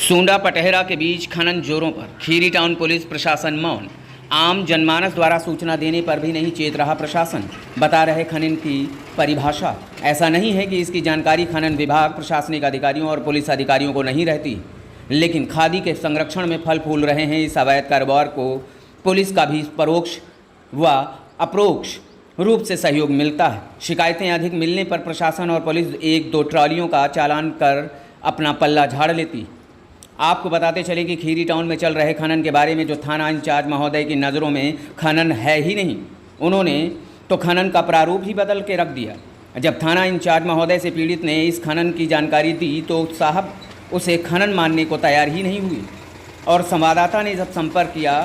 सूंडा पटहेरा के बीच खनन जोरों पर, खीरी टाउन पुलिस प्रशासन मौन। आम जनमानस द्वारा सूचना देने पर भी नहीं चेत रहा प्रशासन। बता रहे खनन की परिभाषा। ऐसा नहीं है कि इसकी जानकारी खनन विभाग, प्रशासनिक अधिकारियों और पुलिस अधिकारियों को नहीं रहती, लेकिन खादी के संरक्षण में फल फूल रहे हैं इस अवैध कारोबार को पुलिस का भी परोक्ष व अप्रोक्ष रूप से सहयोग मिलता है। शिकायतें अधिक मिलने पर प्रशासन और पुलिस एक दो ट्रॉलियों का चालान कर अपना पल्ला झाड़ लेती। आपको बताते चले कि खीरी टाउन में चल रहे खनन के बारे में जो थाना इंचार्ज महोदय की नज़रों में खनन है ही नहीं, उन्होंने तो खनन का प्रारूप ही बदल के रख दिया। जब थाना इंचार्ज महोदय से पीड़ित ने इस खनन की जानकारी दी तो साहब उसे खनन मानने को तैयार ही नहीं हुई, और संवाददाता ने जब संपर्क किया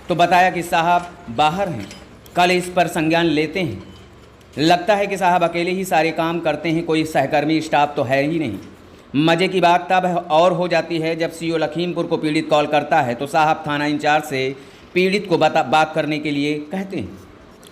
तो बताया कि साहब बाहर हैं, कल इस पर संज्ञान लेते हैं। लगता है कि साहब अकेले ही सारे काम करते हैं, कोई सहकर्मी स्टाफ तो है ही नहीं। मज़े की बात तब और हो जाती है जब सीओ लखीमपुर को पीड़ित कॉल करता है तो साहब थाना इंचार्ज से पीड़ित को बात करने के लिए कहते हैं।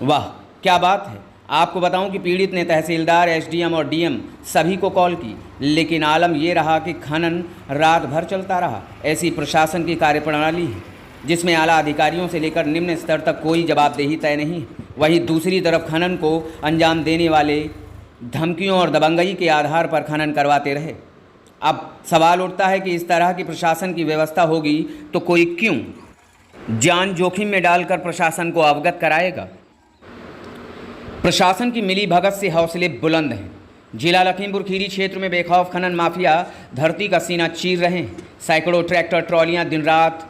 वाह क्या बात है। आपको बताऊं कि पीड़ित ने तहसीलदार, एसडीएम और डीएम सभी को कॉल की, लेकिन आलम ये रहा कि खनन रात भर चलता रहा। ऐसी प्रशासन की कार्यप्रणाली है जिसमें आला अधिकारियों से लेकर निम्न स्तर तक कोई जवाबदेही तय नहीं। वहीं दूसरी तरफ खनन को अंजाम देने वाले धमकियों और दबंगई के आधार पर खनन करवाते रहे। अब सवाल उठता है कि इस तरह की प्रशासन की व्यवस्था होगी तो कोई क्यों जान जोखिम में डालकर प्रशासन को अवगत कराएगा। प्रशासन की मिली भगत से हौसले बुलंद हैं। जिला लखीमपुर खीरी क्षेत्र में बेखौफ खनन माफिया धरती का सीना चीर रहे हैं। सैकड़ों ट्रैक्टर ट्रॉलियां दिन रात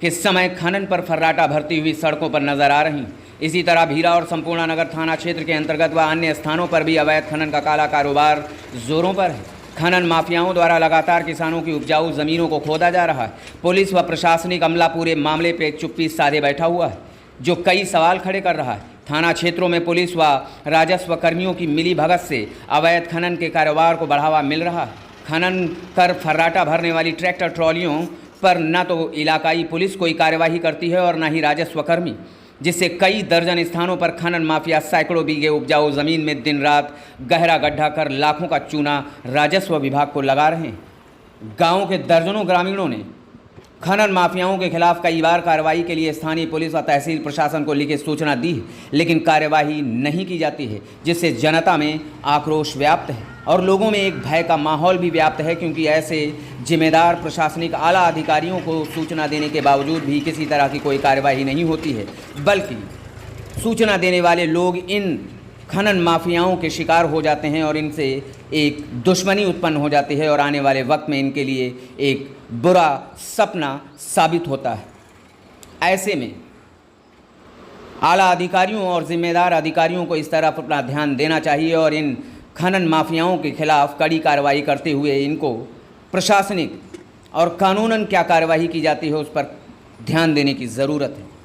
के समय खनन पर फर्राटा भरती हुई सड़कों पर नजर आ रही। इसी तरह भीरा और संपूर्ण नगर थाना क्षेत्र के अंतर्गत व अन्य स्थानों पर भी अवैध खनन का काला कारोबार जोरों पर है। खनन माफियाओं द्वारा लगातार किसानों की उपजाऊ ज़मीनों को खोदा जा रहा है। पुलिस व प्रशासनिक अमला पूरे मामले पर चुप्पी साधे बैठा हुआ है, जो कई सवाल खड़े कर रहा है। थाना क्षेत्रों में पुलिस व राजस्व कर्मियों की मिली भगत से अवैध खनन के कारोबार को बढ़ावा मिल रहा है। खनन कर फर्राटा भरने वाली ट्रैक्टर ट्रॉलियों पर न तो इलाकाई पुलिस कोई कार्यवाही करती है और न ही राजस्व कर्मी, जिससे कई दर्जन स्थानों पर खनन माफिया सैकड़ों बीघे उपजाऊ ज़मीन में दिन रात गहरा गड्ढा कर लाखों का चूना राजस्व विभाग को लगा रहे हैं। गांव के दर्जनों ग्रामीणों ने खनन माफियाओं के खिलाफ कई बार कार्रवाई के लिए स्थानीय पुलिस व तहसील प्रशासन को लिखित सूचना दी है, लेकिन कार्यवाही नहीं की जाती है, जिससे जनता में आक्रोश व्याप्त है और लोगों में एक भय का माहौल भी व्याप्त है, क्योंकि ऐसे जिम्मेदार प्रशासनिक आला अधिकारियों को सूचना देने के बावजूद भी किसी तरह की कोई कार्यवाही नहीं होती है, बल्कि सूचना देने वाले लोग इन खनन माफियाओं के शिकार हो जाते हैं और इनसे एक दुश्मनी उत्पन्न हो जाती है और आने वाले वक्त में इनके लिए एक बुरा सपना साबित होता है। ऐसे में आला अधिकारियों और जिम्मेदार अधिकारियों को इस तरफ अपना ध्यान देना चाहिए और इन खनन माफियाओं के खिलाफ कड़ी कार्रवाई करते हुए इनको प्रशासनिक और कानूनन क्या कार्रवाई की जाती है उस पर ध्यान देने की ज़रूरत है।